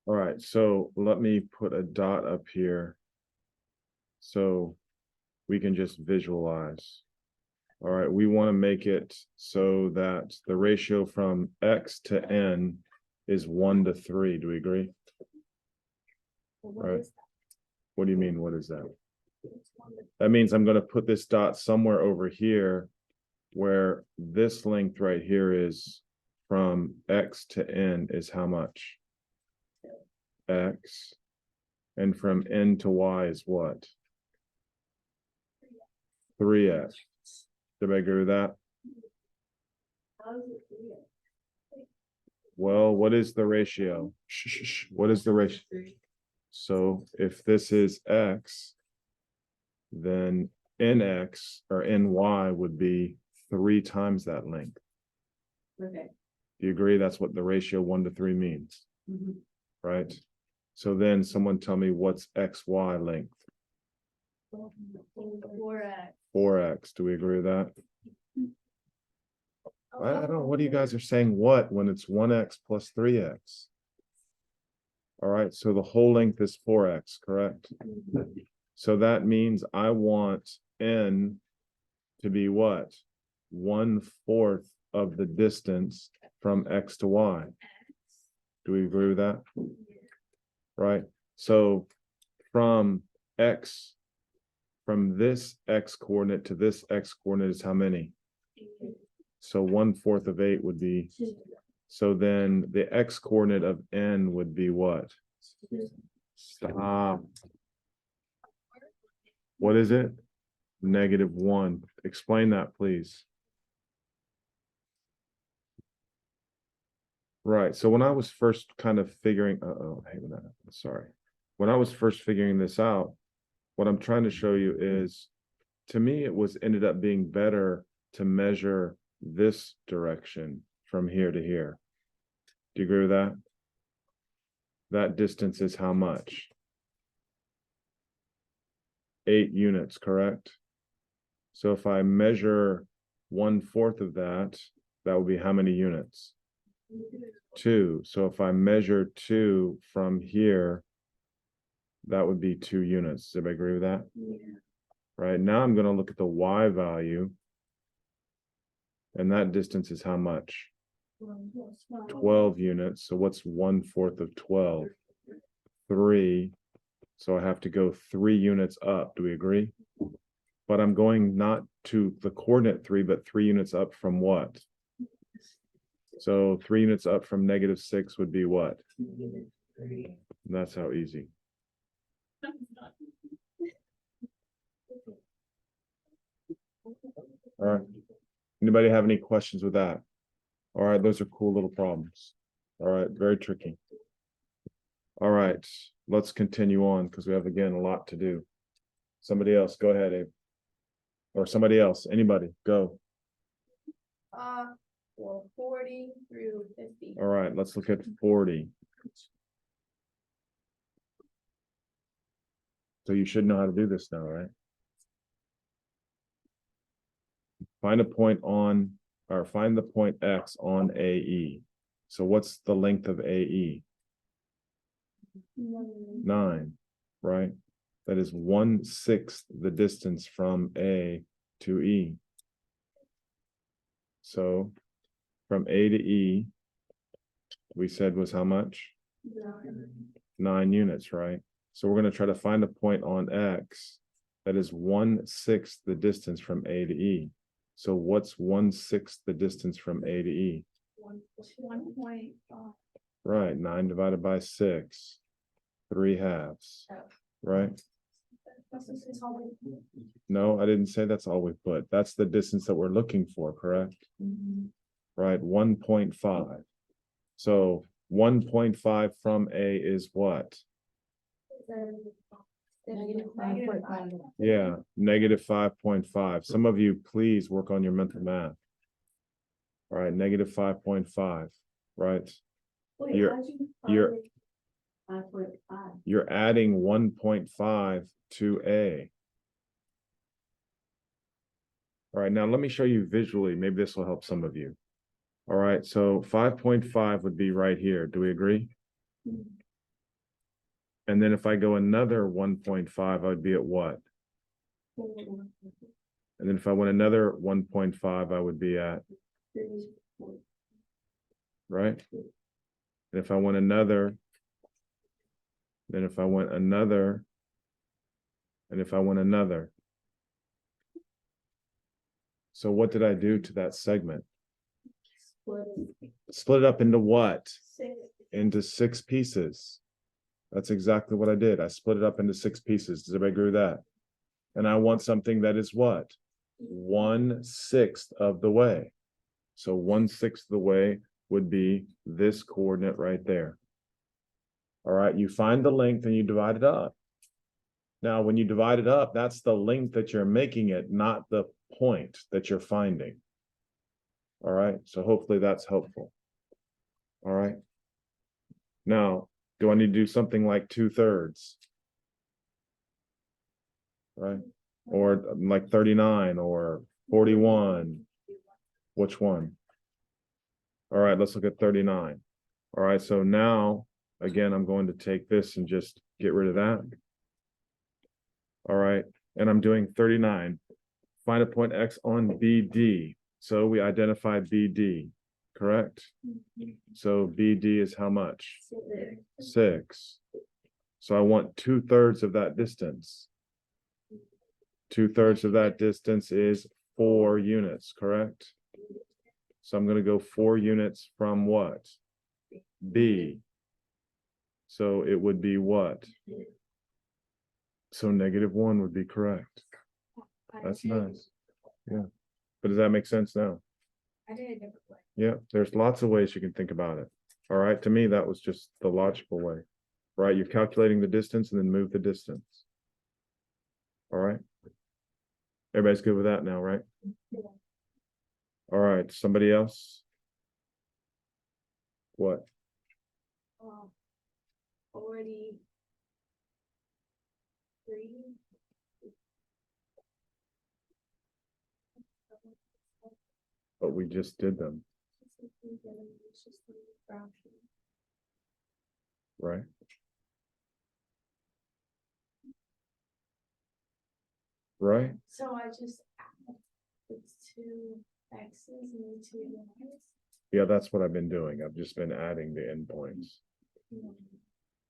All right, so let me put a dot up here so we can just visualize. All right, we want to make it so that the ratio from x to n is 1 to 3. Do we agree? Right. What do you mean? What is that? That means I'm going to put this dot somewhere over here where this length right here is from x to n is how much? X. And from n to y is what? 3x. Did I agree with that? Well, what is the ratio? What is the ratio? So if this is x, then nx or ny would be 3 times that length. Okay. Do you agree that's what the ratio 1 to 3 means? Right? So then someone tell me what's xy length? 4x. 4x. Do we agree with that? I don't know. What do you guys are saying what when it's 1x plus 3x? All right, so the whole length is 4x, correct? So that means I want n to be what? 1/4 of the distance from x to y. Do we agree with that? Right. So from x, from this x coordinate to this x coordinate is how many? So 1/4 of 8 would be, so then the x coordinate of n would be what? Stop. What is it? -1. Explain that, please. Right. So when I was first kind of figuring, hang on, sorry. When I was first figuring this out, what I'm trying to show you is, to me, it was ended up being better to measure this direction from here to here. Do you agree with that? That distance is how much? 8 units, correct? So if I measure 1/4 of that, that would be how many units? 2. So if I measure 2 from here, that would be 2 units. Does everybody agree with that? Yeah. Right, now I'm going to look at the y value. And that distance is how much? 12 units. So what's 1/4 of 12? 3. So I have to go 3 units up. Do we agree? But I'm going not to the coordinate 3, but 3 units up from what? So 3 units up from -6 would be what? That's how easy. All right. Anybody have any questions with that? All right, those are cool little problems. All right, very tricky. All right, let's continue on because we have, again, a lot to do. Somebody else, go ahead, Abe. Or somebody else, anybody, go. Well, 40 through 50. All right, let's look at 40. So you should know how to do this now, right? Find a point on, or find the point X on AE. So what's the length of AE? 9, right? That is 1/6 the distance from A to E. So from A to E, we said was how much? 9 units, right? So we're going to try to find a point on X that is 1/6 the distance from A to E. So what's 1/6 the distance from A to E? 1.5. Right, 9 divided by 6, 3/2, right? No, I didn't say that's all we put. That's the distance that we're looking for, correct? Right, 1.5. So 1.5 from A is what? -5. Yeah, -5.5. Some of you, please work on your mental math. All right, -5.5, right? You're adding 1.5 to A. All right, now let me show you visually. Maybe this will help some of you. All right, so 5.5 would be right here. Do we agree? And then if I go another 1.5, I would be at what? And then if I went another 1.5, I would be at, right? And if I went another, then if I went another, and if I went another. So what did I do to that segment? Split it up into what? Into 6 pieces. That's exactly what I did. I split it up into 6 pieces. Does everybody agree with that? And I want something that is what? 1/6 of the way. So 1/6 of the way would be this coordinate right there. All right, you find the length and you divide it up. Now, when you divide it up, that's the length that you're making it, not the point that you're finding. All right, so hopefully that's helpful. All right. Now, do I need to do something like 2/3? Right? Or like 39 or 41? Which one? All right, let's look at 39. All right, so now, again, I'm going to take this and just get rid of that. All right, and I'm doing 39. Find a point X on BD. So we identified BD, correct? So BD is how much? 6. So I want 2/3 of that distance. 2/3 of that distance is 4 units, correct? So I'm going to go 4 units from what? B. So it would be what? So -1 would be correct. That's nice. Yeah. But does that make sense now? I did a different way. Yeah, there's lots of ways you can think about it. All right, to me, that was just the logical way. Right, you're calculating the distance and then move the distance. All right. Everybody's good with that now, right? All right, somebody else? What? 43. But we just did them, right? Right? So I just add the 2 X's and the 2 Y's. Yeah, that's what I've been doing. I've just been adding the endpoints.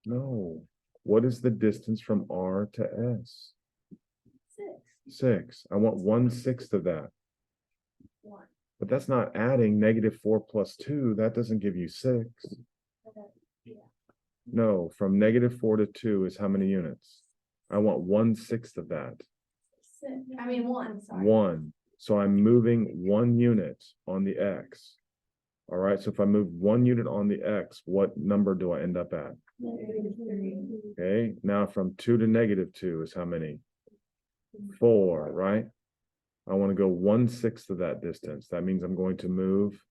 No. What is the distance from R to S? 6. 6. I want 1/6 of that. 1. But that's not adding -4 plus 2. That doesn't give you 6. Yeah. No, from -4 to 2 is how many units? I want 1/6 of that. 6. I mean 1. Sorry. 1. So I'm moving 1 unit on the X. All right, so if I move 1 unit on the X, what number do I end up at? -3. Okay, now from 2 to -2 is how many? 4, right? I want to go 1/6 of that distance. That means I'm going to move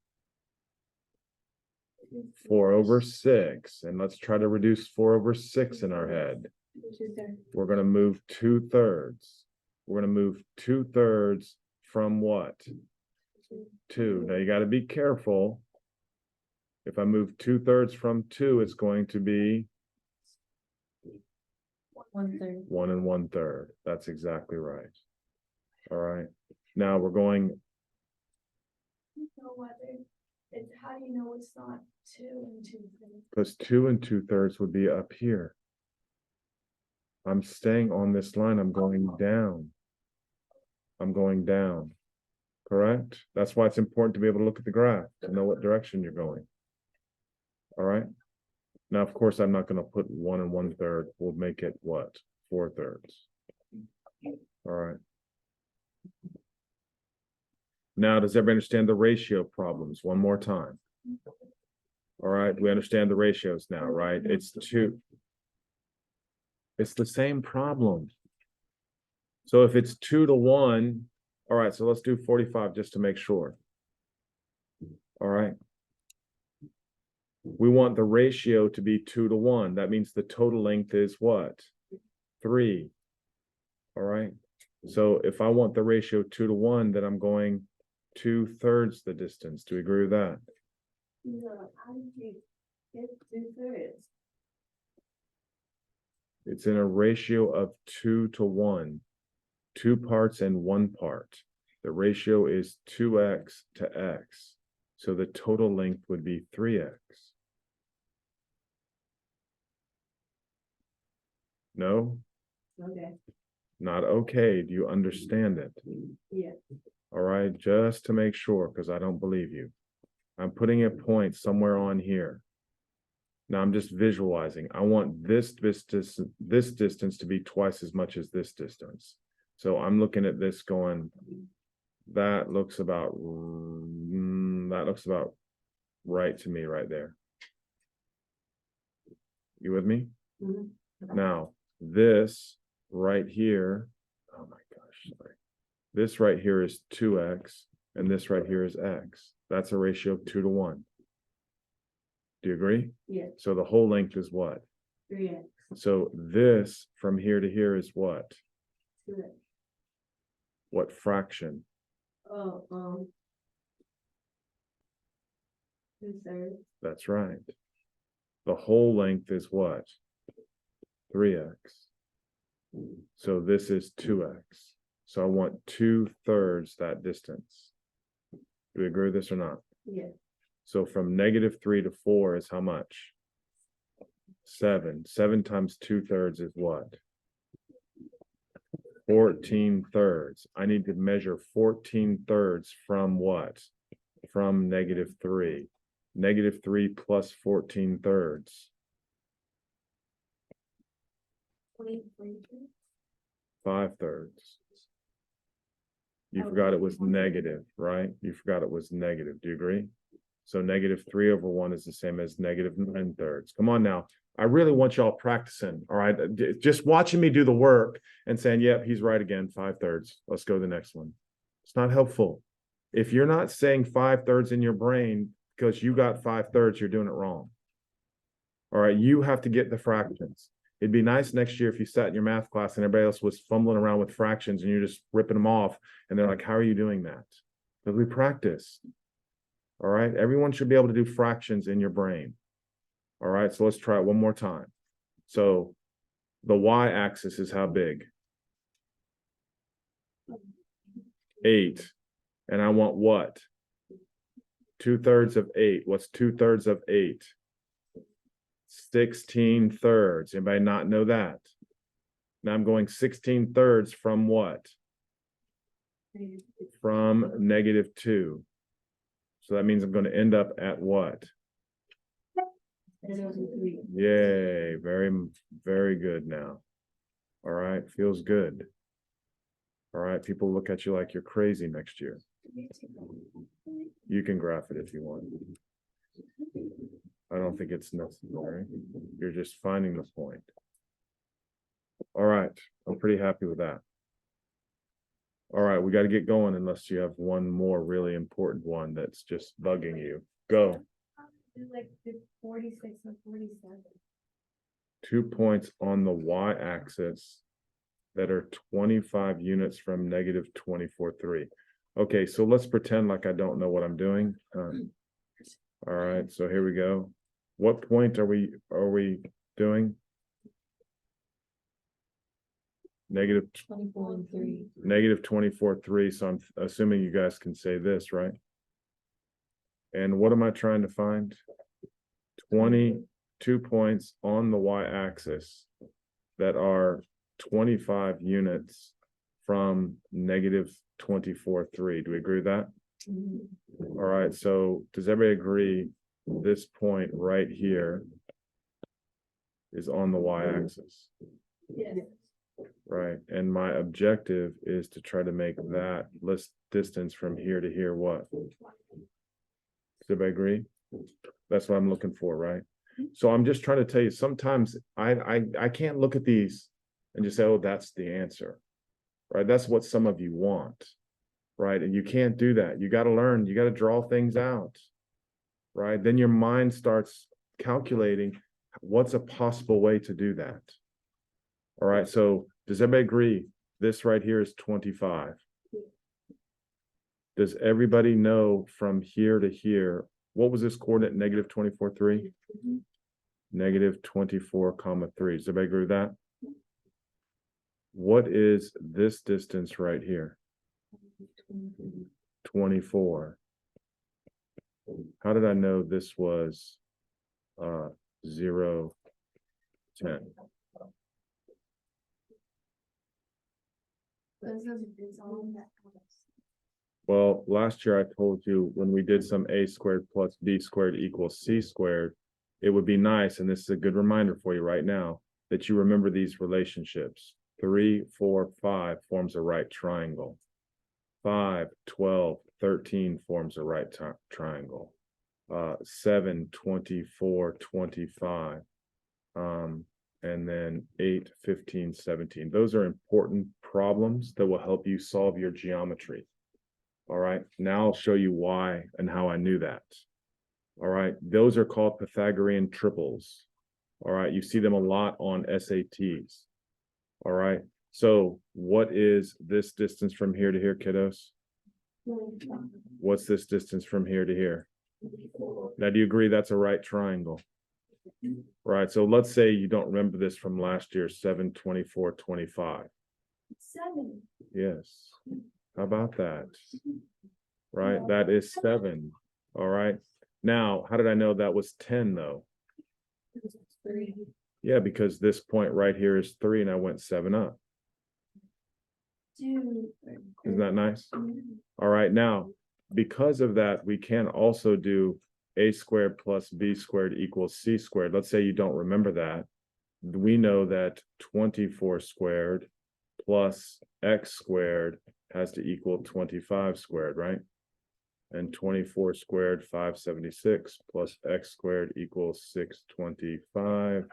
4/6. And let's try to reduce 4/6 in our head. We're going to move 2/3. We're going to move 2/3 from what? 2. Now you got to be careful. If I move 2/3 from 2, it's going to be 1/3. 1 1/3. That's exactly right. All right. Now we're going. You know whether it's how do you know it's not 2 and 2/3? Because 2 2/3 would be up here. I'm staying on this line. I'm going down. I'm going down. Correct? That's why it's important to be able to look at the graph to know what direction you're going. All right. Now, of course, I'm not going to put 1 1/3. We'll make it what? 4/3. All right. Now, does everybody understand the ratio problems? One more time. All right, we understand the ratios now, right? It's 2. It's the same problem. So if it's 2 to 1, all right, so let's do 45 just to make sure. All right. We want the ratio to be 2 to 1. That means the total length is what? 3. All right. So if I want the ratio 2 to 1, then I'm going 2/3 the distance. Do you agree with that? No, how did you get 2/3? It's in a ratio of 2 to 1. 2 parts and 1 part. The ratio is 2x to x. So the total length would be 3x. No, Okay, not okay. Do you understand it? yeah, All right, just to make sure, because I don't believe you. I'm putting a point somewhere on here. Now I'm just visualizing. I want this distance to be twice as much as this distance. So I'm looking at this going, that looks about right to me right there. You with me? mhm, Now, this right here, oh my gosh, sorry. This right here is 2x, and this right here is x. That's a ratio of 2 to 1. Do you agree? yeah, So the whole length is what? 3x, So this from here to here is what? 2x. What fraction? Oh, 2/3. That's right. The whole length is what? 3x. So this is 2x. So I want 2/3 that distance. Do we agree with this or not? Yeah, So from -3 to 4 is how much? 7. 7 times 2/3 is what? 14/3. I need to measure 14/3 from what? From -3. -3 plus 14/3. 5/3. You forgot it was negative, right? You forgot it was negative. Do you agree? So -3/1 is the same as -9/3. Come on now. I really want y'all practicing. All right. Just watching me do the work and saying, yep, he's right again. 5/3. Let's go to the next one. It's not helpful. If you're not saying 5/3 in your brain because you got 5/3, you're doing it wrong. All right. You have to get the fractions. It'd be nice next year if you sat in your math class and everybody else was fumbling around with fractions and you're just ripping them off. And they're like, how are you doing that? Because we practice. All right. Everyone should be able to do fractions in your brain. All right. So let's try it one more time. So the y-axis is how big? 8. And I want what? 2/3 of 8. What's 2/3 of 8? 16/3. Anybody not know that? Now I'm going 16/3 from what? From -2. So that means I'm going to end up at what? Yay, very good now. All right, feels good. All right, people look at you like you're crazy next year. You can graph it if you want. I don't think it's necessary. You're just finding the point. All right, I'm pretty happy with that. All right, we got to get going unless you have one more really important one that's just bugging you. Go. Like 46 and 47. 2 points on the y-axis that are 25 units from -24/3. Okay, so let's pretend like I don't know what I'm doing. All right, so here we go. What point are we doing? -24/3. -24/3. So I'm assuming you guys can say this, right? And what am I trying to find? 22 points on the y-axis that are 25 units from -24/3. Do we agree with that? Mhm. All right, so does everybody agree this point right here is on the y-axis, Yes. right? And my objective is to try to make that list distance from here to here what? Does everybody agree? That's what I'm looking for, right? So I'm just trying to tell you, sometimes I can't look at these and just say, oh, that's the answer, right? That's what some of you want, right? And you can't do that. You got to learn, you got to draw things out, right? Then your mind starts calculating what's a possible way to do that. All right, so does everybody agree this right here is 25? Does everybody know from here to here, what was this coordinate, -24/3? Mhm. -24, 3. Does everybody agree with that? what is this distance right here? 24. How did I know this was 0, 10? Well, last year I told you when we did some a squared plus b squared equals c squared, it would be nice, and this is a good reminder for you right now, that you remember these relationships. 3, 4, 5 forms a right triangle. 5, 12, 13 forms a right triangle. 7, 24, 25. And then 8, 15, 17. Those are important problems that will help you solve your geometry. All right, now I'll show you why and how I knew that. All right, those are called Pythagorean triples. All right, you see them a lot on SATs. All right, so what is this distance from here to here, kiddos? What's this distance from here to here? Now, do you agree that's a right triangle? Right, so let's say you don't remember this from last year, 7, 24, 25. 7. Yes, how about that? Right, that is 7. All right, now, how did I know that was 10 though? Yeah, because this point right here is 3 and I went 7 up. Isn't that nice? All right, now, because of that, we can also do a squared plus b squared equals c squared. Let's say you don't remember that. We know that 24 squared plus x squared has to equal 25 squared, right? And 24 squared, 576, plus x squared equals 625.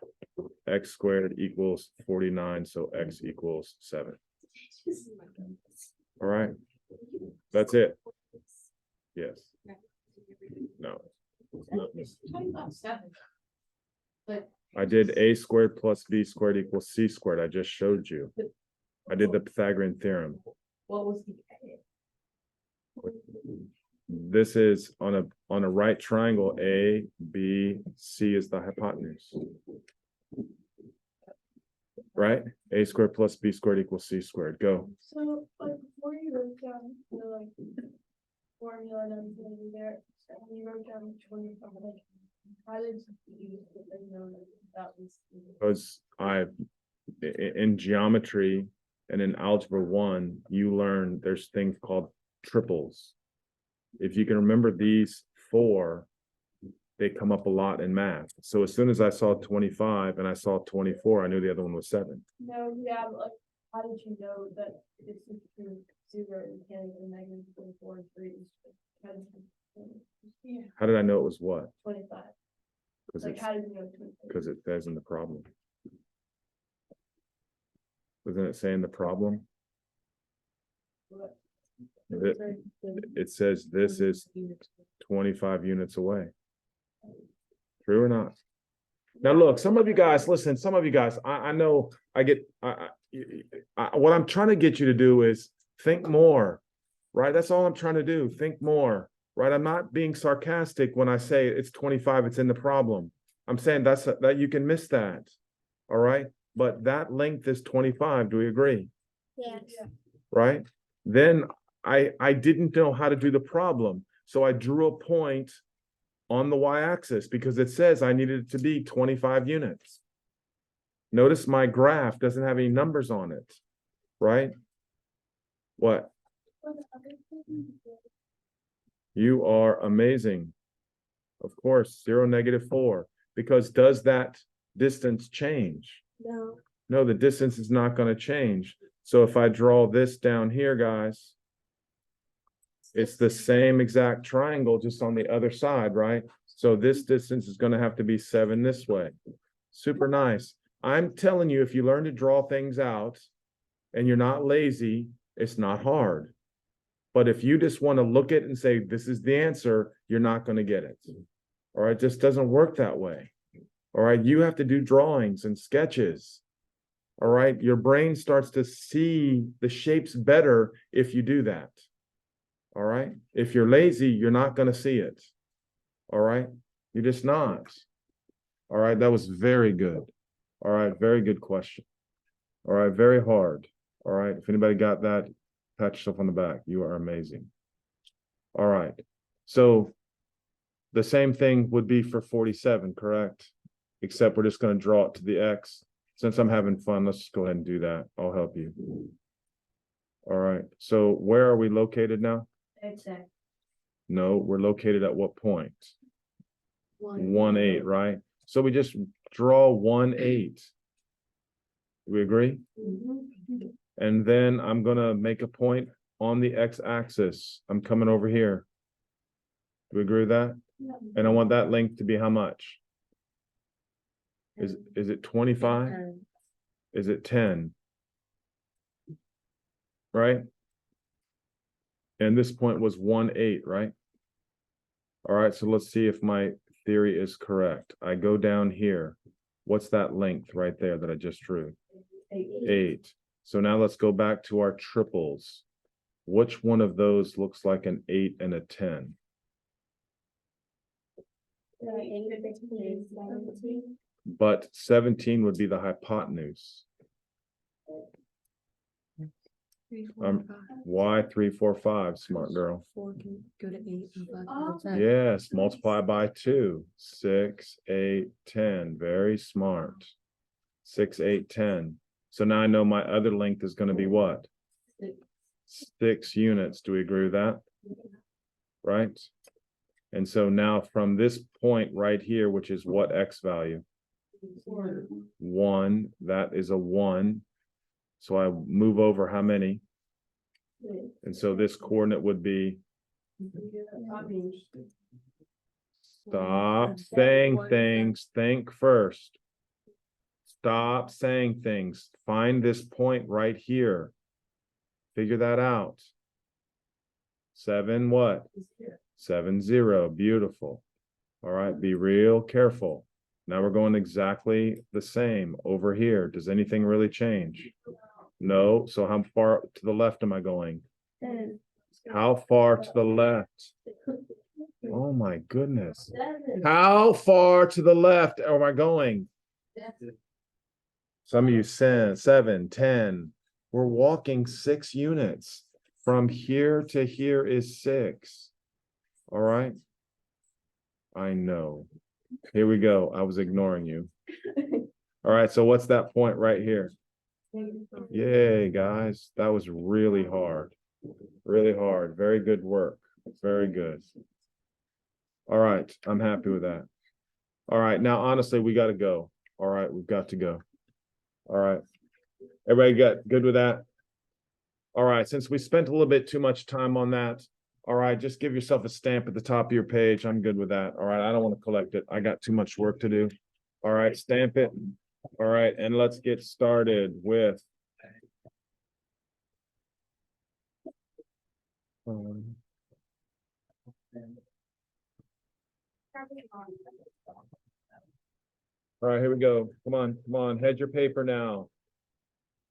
X squared equals 49, so x equals 7. All right, that's it. Yes. No. I did a squared plus b squared equals c squared. I just showed you. I did the Pythagorean theorem. What was the This is on a right triangle. A, B, C is the hypotenuse. Right? A squared plus b squared equals c squared. Go. So, like, before you wrote down the, like, formula and everything there, and you wrote down 25, like, how did you know that was? Because in geometry and in algebra 1, you learn there's things called triples. If you can remember these 4, they come up a lot in math. So as soon as I saw 25 and I saw 24, I knew the other one was 7. No, yeah, but like, how did you know that it's between 0 and 10 and negative 24 and 3? Yeah, How did I know it was what? 25. Because Like, how did you know 25? it says in the problem. Doesn't it say in the problem? What? It says this is 25 units away. True or not? Now, look, some of you guys, listen, some of you guys, I know what I'm trying to get you to do is think more, right? That's all I'm trying to do. Think more, right? I'm not being sarcastic when I say it's 25, it's in the problem. I'm saying that you can miss that. All right. But that length is 25. Do we agree? Yes. Right. Then I didn't know how to do the problem. So I drew a point on the y-axis because it says I needed it to be 25 units. Notice my graph doesn't have any numbers on it, right? What? You are amazing. Of course, 0, -4, because does that distance change? No. No, the distance is not going to change. So if I draw this down here, guys, it's the same exact triangle, just on the other side, right? So this distance is going to have to be 7 this way. Super nice. I'm telling you, if you learn to draw things out and you're not lazy, it's not hard. But if you just want to look at it and say, this is the answer, you're not going to get it. All right, it just doesn't work that way. All right, you have to do drawings and sketches. All right, your brain starts to see the shapes better if you do that. All right, if you're lazy, you're not going to see it. All right, you're just not. All right, that was very good. All right, very good question. All right, very hard. All right, if anybody got that, pat yourself on the back. You are amazing. All right, so the same thing would be for 47, correct? Except we're just going to draw it to the X. Since I'm having fun, let's just go ahead and do that. I'll help you. All right, so where are we located now? Exact. No, we're located at what point? 1, 8, right? So we just draw 1, 8. Do we agree? Mhm. And then I'm gonna make a point on the X-axis. I'm coming over here. Do we agree with that? And I want that length to be how much? Is it 25? Is it 10? Right? And this point was 1, 8, right? All right, so let's see if my theory is correct. I go down here. What's that length right there that I just drew? 8. So now let's go back to our triples. Which one of those looks like an 8 and a 10? But 17 would be the hypotenuse. Why 3, 4, 5, smart girl? 4 can go to 8 and 5 can go to 10. Yes, multiply by 2. 6, 8, 10. Very smart. 6, 8, 10. So now I know my other length is going to be what? 6 units. Do we agree with that? Right? And so now from this point right here, which is what X value? 1. That is a 1. So I move over how many? And so this coordinate would be, stop saying things, think first. Stop saying things. Find this point right here. Figure that out. 7 what? 7, 0. Beautiful. All right, be real careful. Now we're going exactly the same over here. Does anything really change? No. So how far to the left am I going? 10. How far to the left? Oh my goodness. How far to the left am I going? Some of you said 7, 10. We're walking 6 units. From here to here is 6. All right. I know. Here we go. I was ignoring you. All right. So what's that point right here? Yay, guys. That was really hard. Really hard. Very good work. Very good. All right. I'm happy with that. All right. Now, honestly, we got to go. All right. We've got to go. All right. Everybody good with that? All right. Since we spent a little bit too much time on that, all right, just give yourself a stamp at the top of your page. I'm good with that. All right. I don't want to collect it. I got too much work to do. All right. Stamp it. All right. And let's get started with all right, here we go. Come on, head your paper now.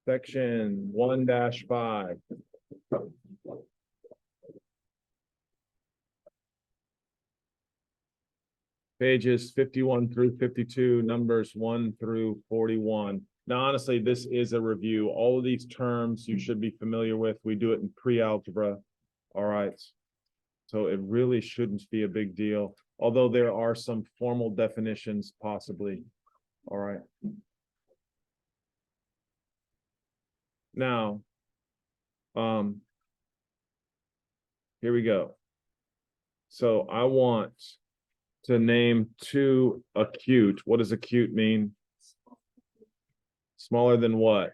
Section 1-5. Pages 51 through 52, numbers 1 through 41. Now, honestly, this is a review. All of these terms you should be familiar with. We do it in pre-algebra. All right. So it really shouldn't be a big deal, although there are some formal definitions possibly. All right. Now, here we go. So I want to name 2 acute. What does acute mean? Smaller than what?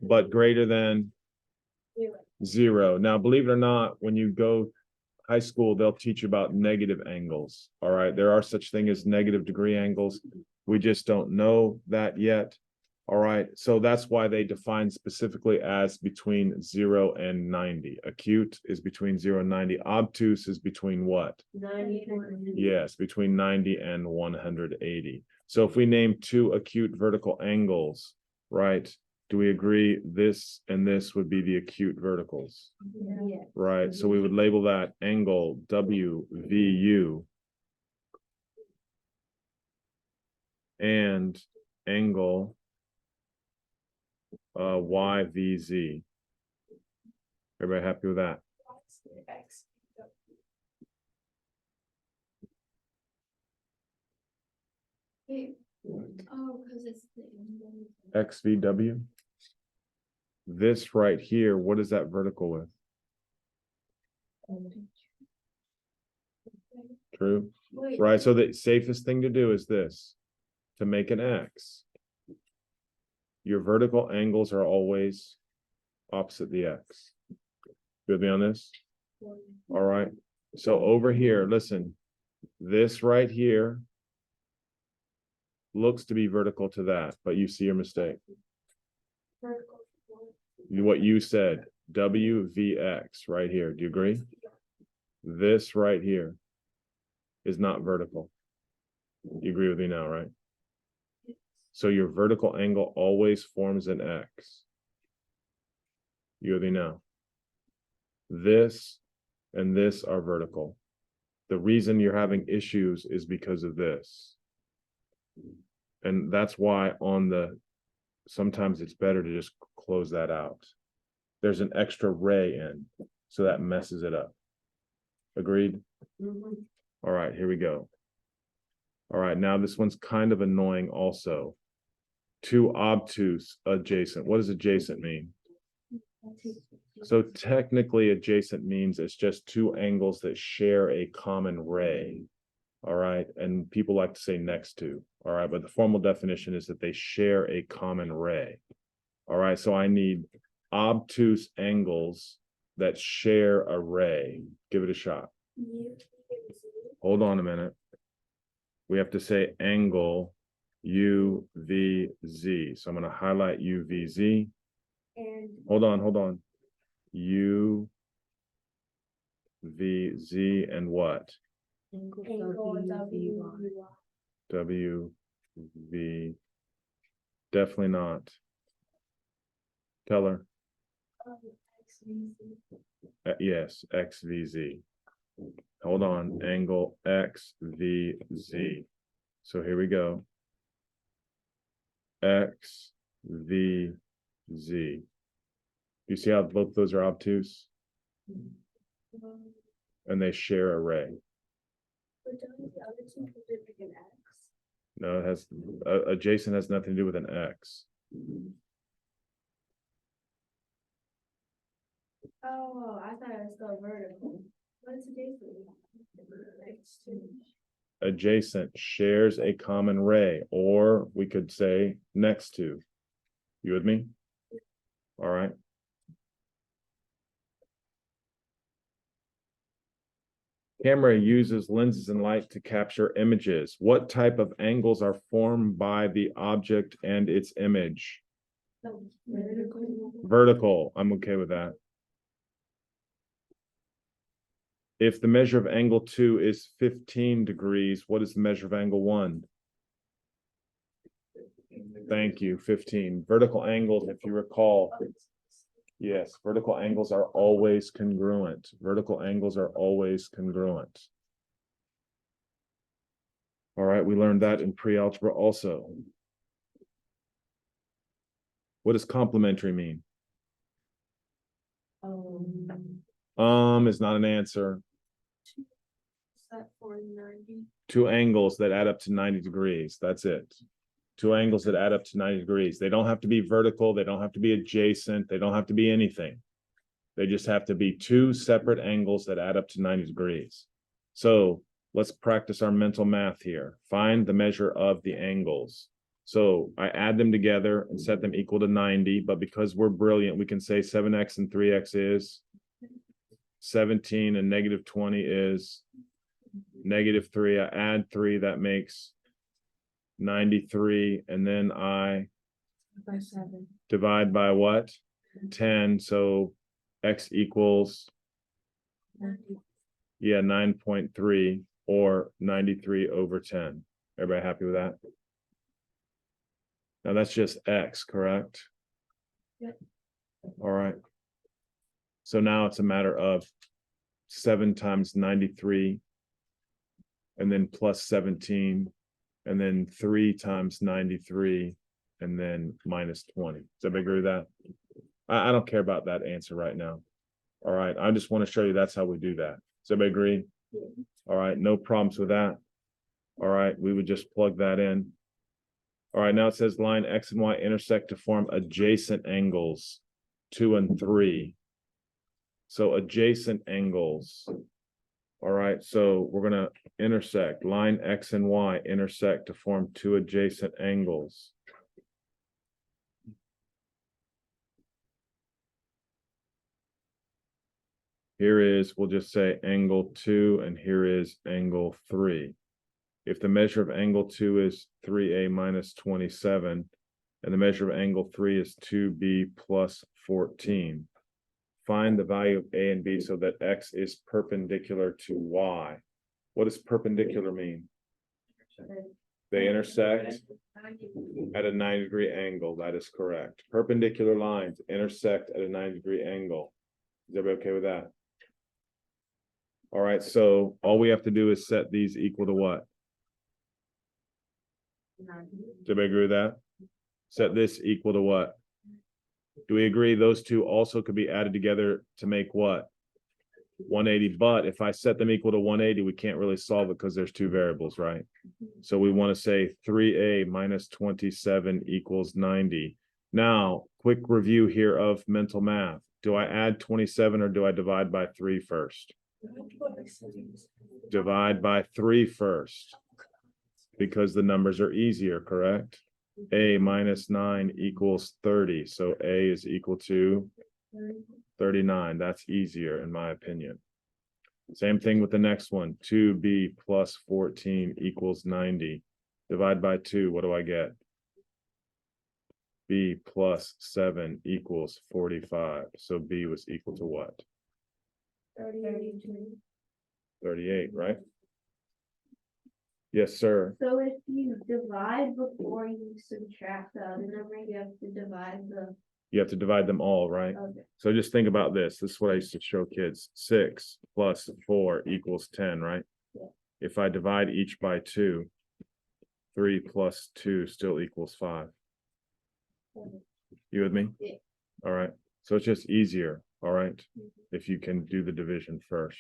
But greater than 0. Now, believe it or not, when you go high school, they'll teach you about negative angles. All right. There are such thing as negative degree angles. We just don't know that yet. All right. So that's why they define specifically as between 0 and 90. Acute is between 0 and 90. Obtuse is between what? 90. Yes, between 90 and 180. So if we name 2 acute vertical angles, right? Do we agree this and this would be the acute verticals? Yeah. Right. So we would label that angle WVU and angle y v z. Everybody happy with that? X. Wait, oh, because it's the. X v w. This right here, what is that vertical with? True, Wait, right? So the safest thing to do is this, to make an X. Your vertical angles are always opposite the X. You with me on this? All right, so over here, listen, this right here looks to be vertical to that, but you see your mistake. vertical. What you said, WVX right here. Do you agree? This right here is not vertical. You agree with me now, right? So your vertical angle always forms an X. You with me now? This and this are vertical. The reason you're having issues is because of this. And that's why sometimes it's better to just close that out. There's an extra ray in, so that messes it up. Agreed? All right, here we go. All right, now this one's kind of annoying also. Two obtuse adjacent. What does adjacent mean? So technically adjacent means it's just two angles that share a common ray. All right, and people like to say next to. All right, but the formal definition is that they share a common ray. All right, so I need obtuse angles that share a ray. Give it a shot. Hold on a minute. We have to say angle UVZ. So I'm going to highlight UVZ. And Hold on. UVZ and what? angle WVY. WV. Definitely not. Tell her. XVZ. Yes, XVZ. Hold on, angle XVZ. So here we go. XVZ. You see how both those are obtuse and they share a ray? But don't the other two put it like an X? No, it has adjacent has nothing to do with an X. Oh, I thought it was still vertical. What's adjacent? Adjacent shares a common ray, or we could say next to. You with me? All right. Camera uses lenses and light to capture images. What type of angles are formed by the object and its image? Vertical. I'm okay with that. If the measure of angle 2 is 15 degrees, what is the measure of angle 1? Thank you, 15. Vertical angles, if you recall, yes, vertical angles are always congruent. Vertical angles are always congruent. All right, we learned that in pre-algebra also. What does complementary mean? Is not an answer. Set for 90. Two angles that add up to 90 degrees. That's it. Two angles that add up to 90 degrees. They don't have to be vertical. They don't have to be adjacent. They don't have to be anything. They just have to be two separate angles that add up to 90 degrees. So let's practice our mental math here. Find the measure of the angles. So I add them together and set them equal to 90. But because we're brilliant, we can say 7x and 3x is 17 and negative 20 is negative 3. I add 3, that makes 93, and then I By 7. divide by what? 10. So x equals 9.3 or 93 over 10. Everybody happy with that? Now that's just x, correct? Yep. All right. So now it's a matter of 7 times 93 and then plus 17 and then 3 times 93 and then minus 20. Does everybody agree with that? I don't care about that answer right now. All right, I just want to show you that's how we do that. Does everybody agree? All right, no problems with that. All right, we would just plug that in. All right, now it says line X and Y intersect to form adjacent angles 2 and 3. So adjacent angles. All right, so we're gonna intersect, line X and Y intersect to form 2 adjacent angles. Here is, we'll just say angle 2, and here is angle 3. If the measure of angle 2 is 3a minus 27, and the measure of angle 3 is 2b plus 14, find the value of a and b so that x is perpendicular to y. What does perpendicular mean? They intersect at a 90-degree angle. That is correct. Perpendicular lines intersect at a 90-degree angle. Is everybody okay with that? All right, so all we have to do is set these equal to what? Does everybody agree with that? Set this equal to what? Do we agree those two also could be added together to make what? 180, but if I set them equal to 180, we can't really solve it because there's two variables, right? So we want to say 3a minus 27 equals 90. Now, quick review here of mental math. Do I add 27 or do I divide by 3 first? Divide by 3 first, because the numbers are easier, correct? A minus 9 equals 30. So A is equal to 39. That's easier in my opinion. Same thing with the next one. 2b plus 14 equals 90. Divide by 2. What do I get? B plus 7 equals 45. So B was equal to what? 38, right? Yes, sir. So if you divide before you subtract the other number, you have to divide the. You have to divide them all, right? Okay. So just think about this. This is what I used to show kids. 6 plus 4 equals 10, right? Yeah. If I divide each by 2, 3 plus 2 still equals 5. You with me? Yeah. All right. So it's just easier, all right, if you can do the division first.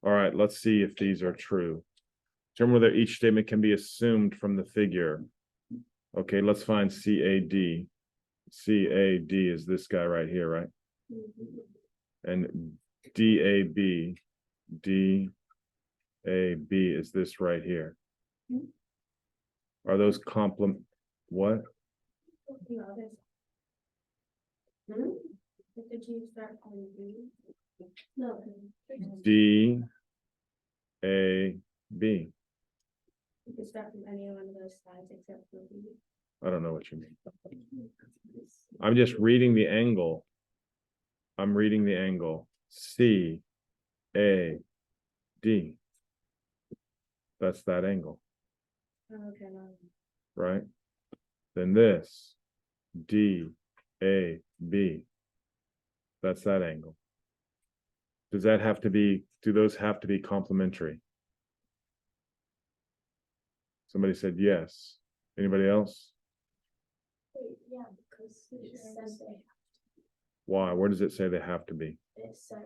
All right, let's see if these are true. Determine whether each statement can be assumed from the figure. Okay, let's find CAD. CAD is this guy right here, right? And DAB. DAB is this right here. Are those what? Did you start on B? No. DAB. You can start from any one of those sides except for B. I don't know what you mean. I'm just reading the angle. I'm reading the angle. CAD. That's that angle, Okay, no. right? Then this DAB. That's that angle. Does that have to be, do those have to be complementary? Somebody said yes. Anybody else? Yeah, because it says Why? Where does it say they have to be? it said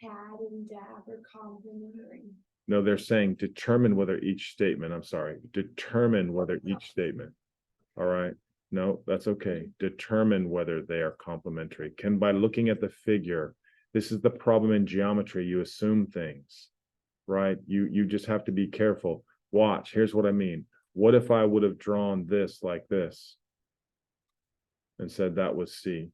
CAD and DAB are complementary. No, they're saying determine whether each statement, I'm sorry, determine whether each statement. All right. No, that's okay. Determine whether they are complementary. Can, by looking at the figure, this is the problem in geometry. You assume things, right? You just have to be careful. Watch, here's what I mean. What if I would have drawn this like this and said that was C?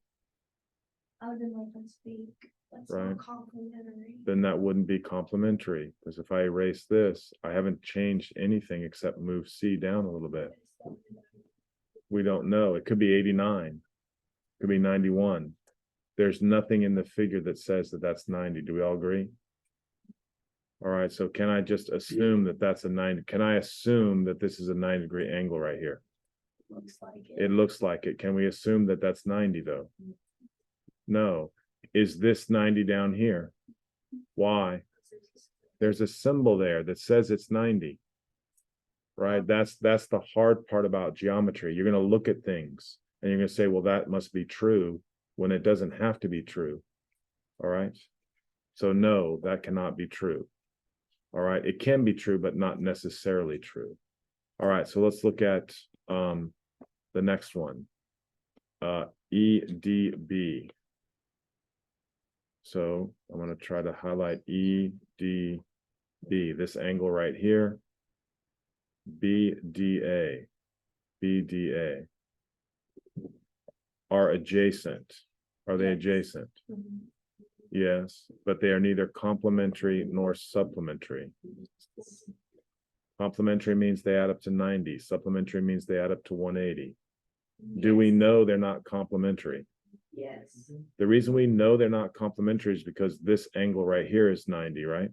I didn't let them speak. That's Right. not complementary. Then that wouldn't be complementary, because if I erase this, I haven't changed anything except move C down a little bit. We don't know. It could be 89. Could be 91. There's nothing in the figure that says that that's 90. Do we all agree? All right, so can I just assume that that's a 90? Can I assume that this is a 90-degree angle right here? Looks like It looks like it. Can we assume that that's 90 though? No. Is this 90 down here? Why? There's a symbol there that says it's 90. right? That's the hard part about geometry. You're gonna look at things and you're gonna say, well, that must be true when it doesn't have to be true. All right. So no, that cannot be true. All right. It can be true, but not necessarily true. All right. So let's look at the next one. EDB. So I'm going to try to highlight EDB, this angle right here. BDA, BDA are adjacent. Are they adjacent? Yes, but they are neither complementary nor supplementary. Complementary means they add up to 90. Supplementary means they add up to 180. Do we know they're not complementary? Yes. The reason we know they're not complementary is because this angle right here is 90, right?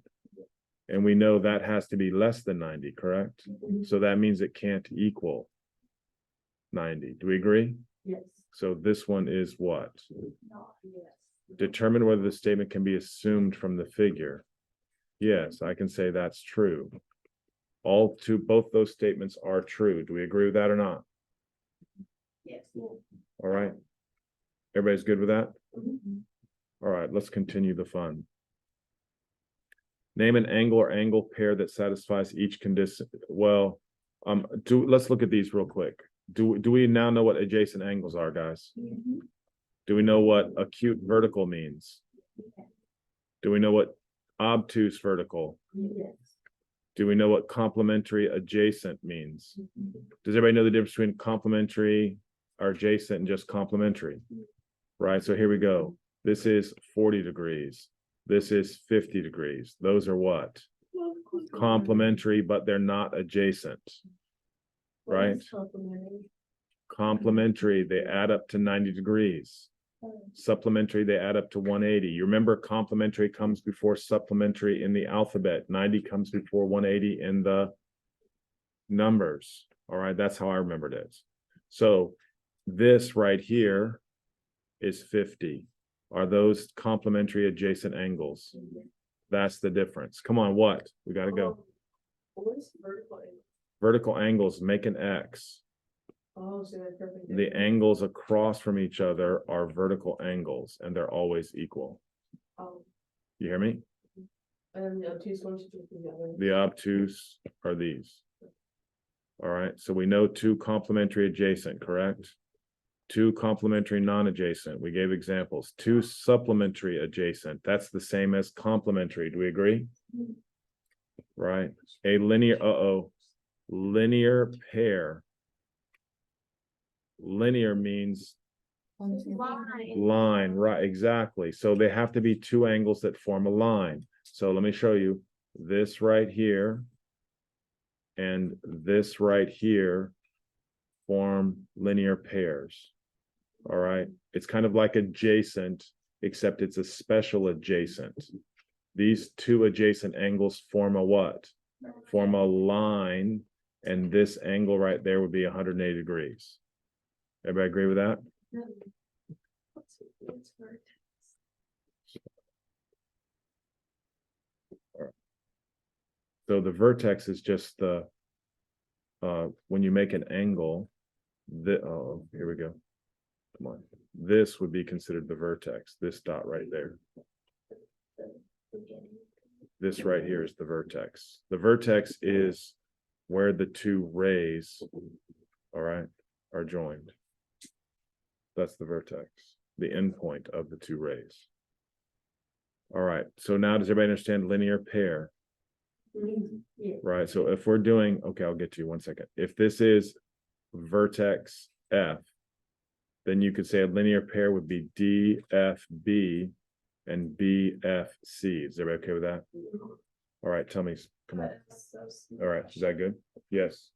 And we know that has to be less than 90, correct? So that means it can't equal 90. Do we agree? Yes. So this one is what? Yes. Determine whether the statement can be assumed from the figure. Yes, I can say that's true. Both those statements are true. Do we agree with that or not? Yes. All right. Everybody's good with that? All right, let's continue the fun. Name an angle or angle pair that satisfies each condition. Well, let's look at these real quick. Do we now know what adjacent angles are, guys? Do we know what acute vertical means? Do we know what obtuse vertical? Yes. Do we know what complementary adjacent means? Does everybody know the difference between complementary or adjacent and just complementary? Right, so here we go. This is 40 degrees. This is 50 degrees. Those are what? Complementary, but they're not adjacent. Right? Complementary, they add up to 90 degrees. Supplementary, they add up to 180. You remember complementary comes before supplementary in the alphabet. 90 comes before 180 in the numbers. All right, that's how I remembered it. So this right here is 50. Are those complementary adjacent angles? That's the difference. Come on, what? We got to go. What is vertical angle? Vertical angles make an X. Oh, so they're perfect. The angles across from each other are vertical angles, and they're always equal. Oh, You hear me? and the obtuse ones should be together. The obtuse are these. All right, so we know two complementary adjacent, correct? Two complementary non-adjacent. We gave examples. Two supplementary adjacent. That's the same as complementary. Do we agree? Right. A linear, linear pair. Linear means line, right? Exactly. So they have to be two angles that form a line. So let me show you this right here and this right here form linear pairs. All right. It's kind of like adjacent, except it's a special adjacent. These two adjacent angles form a what? Form a line, and this angle right there would be 180 degrees. Everybody agree with that? So the vertex is just the when you make an angle, here we go. Come on. This would be considered the vertex, this dot right there. This right here is the vertex. The vertex is where the two rays, all right, are joined. That's the vertex, the endpoint of the two rays. All right, so now does everybody understand linear pair? Right, so if we're doing, okay, I'll get to you 1 second. If this is vertex F, then you could say a linear pair would be DFB and BFC. Is everybody okay with that? All right, tell me, come on. All right, is that good? Yes.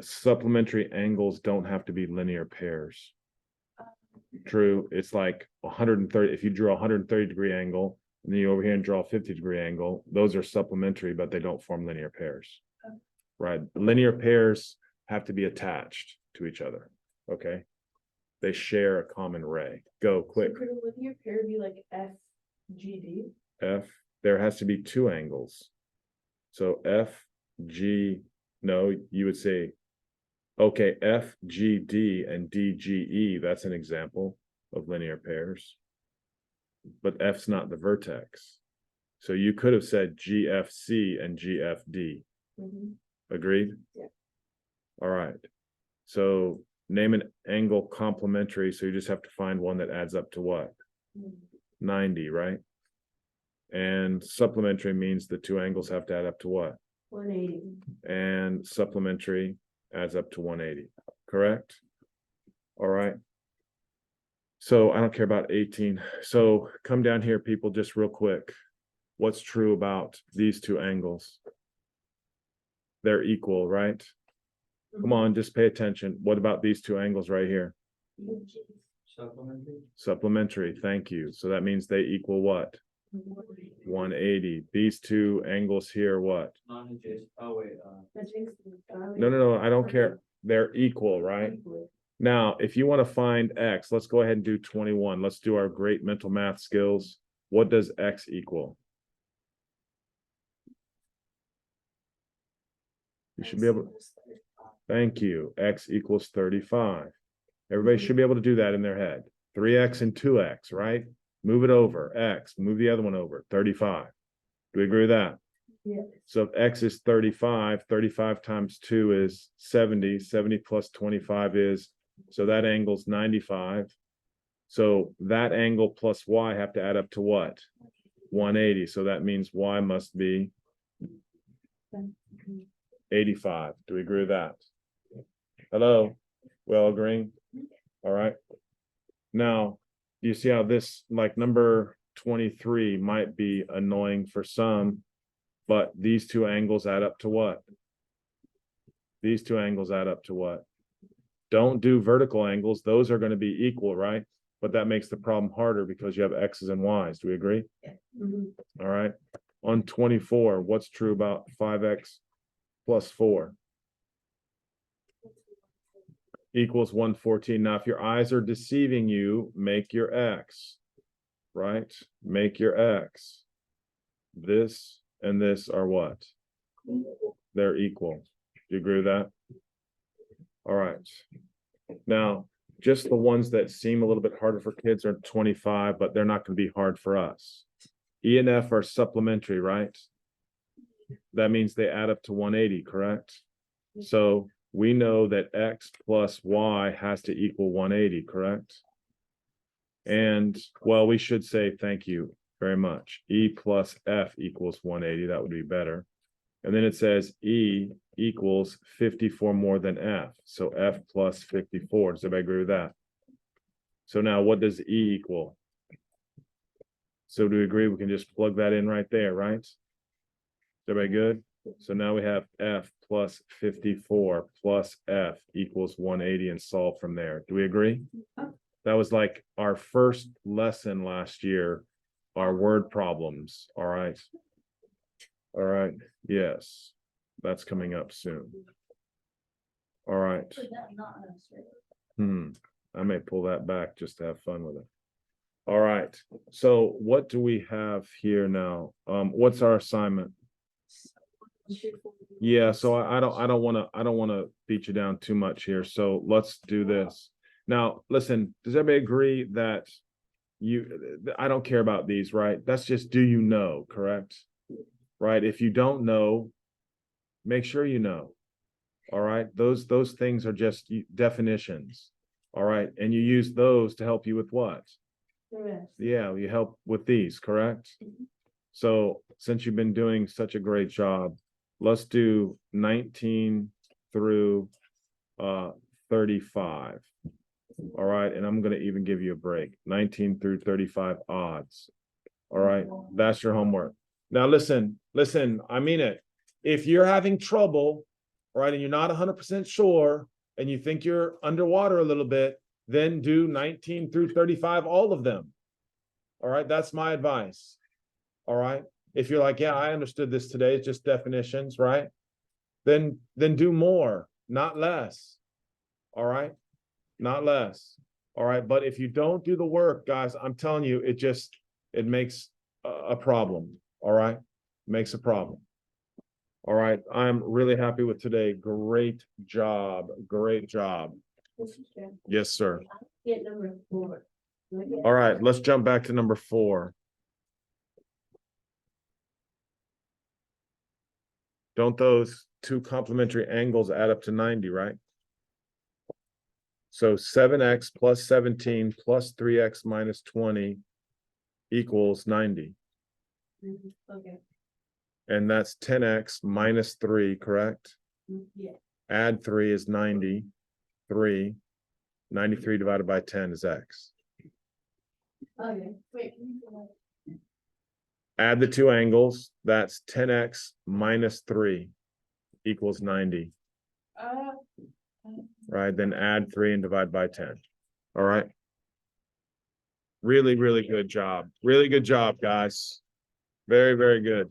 Supplementary angles don't have to be linear pairs. True, it's like 130. If you draw a 130 degree angle and then you over here and draw a 50 degree angle, those are supplementary, but they don't form linear pairs. Right? Linear pairs have to be attached to each other. Okay. They share a common ray. Go quick. So could a linear pair be like FGD? F there has to be two angles. So FG, no, you would say, okay, FGD and DGE, that's an example of linear pairs. But F's not the vertex. So you could have said GFC and GFD. Mhm. Agreed? Yeah. All right. So name an angle complementary. So you just have to find one that adds up to what? 90, right? And supplementary means the two angles have to add up to what? 180. And supplementary adds up to 180, correct? All right. So I don't care about 18. So come down here, people, just real quick. What's true about these two angles? They're equal, right? Come on, just pay attention. What about these two angles right here? Supplementary. Supplementary, thank you. So that means they equal what? 180. These two angles here, what? Non-adjacent, oh wait, No, I don't care. They're equal, right? Now, if you want to find X, let's go ahead and do 21. Let's do our great mental math skills. What does X equal? You should be able, thank you. X equals 35. Everybody should be able to do that in their head. 3X and 2X, right? Move it over. X, move the other one over. 35. Do we agree with that? Yeah. So if X is 35, 35 times 2 is 70. 70 plus 25 is, so that angle's 95. So that angle plus Y have to add up to what? 180. So that means Y must be 85. Do we agree with that? Hello? We all agreeing? All right. Now, you see how this, like number 23 might be annoying for some, but these two angles add up to what? These two angles add up to what? Don't do vertical angles. Those are going to be equal, right? But that makes the problem harder because you have X's and Y's. Do we agree? Mhm. All right. On 24, what's true about 5X plus 4? Equals 114. Now, if your eyes are deceiving you, make your X, right? Make your X. This and this are what? They're equal. Do you agree with that? All right. Now, just the ones that seem a little bit harder for kids are 25, but they're not going to be hard for us. E and F are supplementary, right? That means they add up to 180, correct? So we know that X plus Y has to equal 180, correct? And, well, we should say thank you very much. E plus F equals 180. That would be better. And then it says E equals 54 more than F. So F plus 54. Does everybody agree with that? So now what does E equal? So do we agree we can just plug that in right there, right? Is everybody good? So now we have F plus 54 plus F equals 180 and solve from there. Do we agree? That was like our first lesson last year, our word problems. All right. All right. Yes, that's coming up soon. All right. I may pull that back just to have fun with it. All right. So what do we have here now? What's our assignment? Yeah, so I don't want to beat you down too much here. So let's do this. Now, listen, does everybody agree that I don't care about these, right? That's just, do you know, correct? Right? If you don't know, make sure you know. All right. Those things are just definitions. All right. And you use those to help you with what? Yeah, you help with these, correct? So since you've been doing such a great job, let's do 19 through 35. All right. And I'm going to even give you a break. 19 through 35 odds. All right. That's your homework. Now, listen, I mean it. If you're having trouble, right, and you're not 100% sure, and you think you're underwater a little bit, then do 19 through 35, all of them. All right. That's my advice. All right. If you're like, yeah, I understood this today, it's just definitions, right? Then do more, not less. All right. Not less. All right. But if you don't do the work, guys, I'm telling you, it makes a problem. All right, makes a problem. All right, I'm really happy with today. Great job, great job. Mr. Chair, Yes, sir. get number 4. All right, let's jump back to number 4. Don't those two complementary angles add up to 90, right? So 7x plus 17 plus 3x minus 20 equals 90. Okay, And that's 10x minus 3, correct? yeah, Add 3 is 90. 3. 93 divided by 10 is x. okay, Wait. can you go back? Add the two angles. That's 10x minus 3 equals 90. Right? Then add 3 and divide by 10. All right. Really, really good job. Really good job, guys. Very, very good.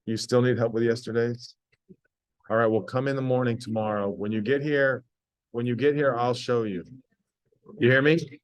You still need help with yesterday's? All right, well, come in the morning tomorrow. When you get here, I'll show you. You hear me?